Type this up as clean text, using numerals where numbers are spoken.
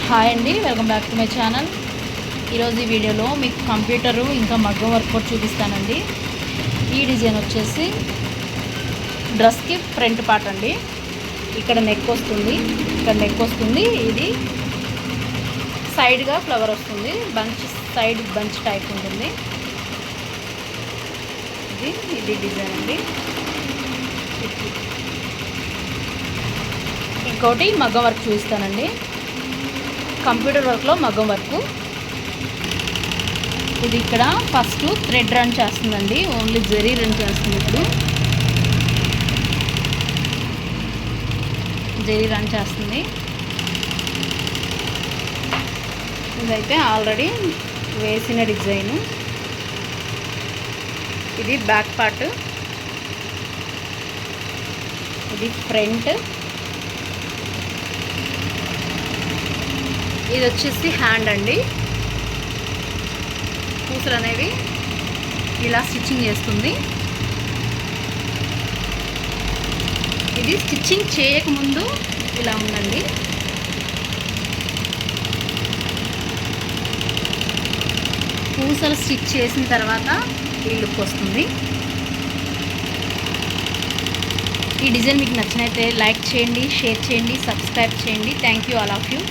Hi అండి, welcome back to my channel. ఈరోజు ఈ వీడియోలో మీకు కంప్యూటరు ఇంకా మగ్గం వర్క్ కూడా చూపిస్తానండి. ఈ డిజైన్ వచ్చేసి డ్రెస్కి ఫ్రంట్ పార్ట్ అండి. ఇక్కడ నెక్ వస్తుంది, ఇది సైడ్గా ఫ్లవర్ వస్తుంది, సైడ్ బంచ్ టైప్ ఉంటుంది. ఇది డిజైన్ అండి. ఇంకోటి మగ్గం వర్క్ చూపిస్తానండి. కంప్యూటర్ వర్క్లో మగ్గం వర్క్. ఇది ఇక్కడ ఫస్ట్ థ్రెడ్ రన్ చేస్తుందండి, ఓన్లీ జరీ రన్ చేస్తుంది. ఇప్పుడు జరీ రన్ చేస్తుంది. ఇదైతే ఆల్రెడీ వేసిన డిజైను. ఇది బ్యాక్ పార్ట్, ఇది ఫ్రంట్, ఇది వచ్చేసి హ్యాండ్ అండి. పూసలు అనేవి ఇలా స్టిచ్చింగ్ చేస్తుంది. ఇది స్టిచ్చింగ్ చేయకముందు ఇలా ఉందండి. పూసలు స్టిచ్ చేసిన తర్వాత ఈ లుక్ వస్తుంది. ఈ డిజైన్ మీకు నచ్చినైతే లైక్ చేయండి, షేర్ చేయండి, సబ్స్క్రైబ్ చేయండి. Thank you all of you.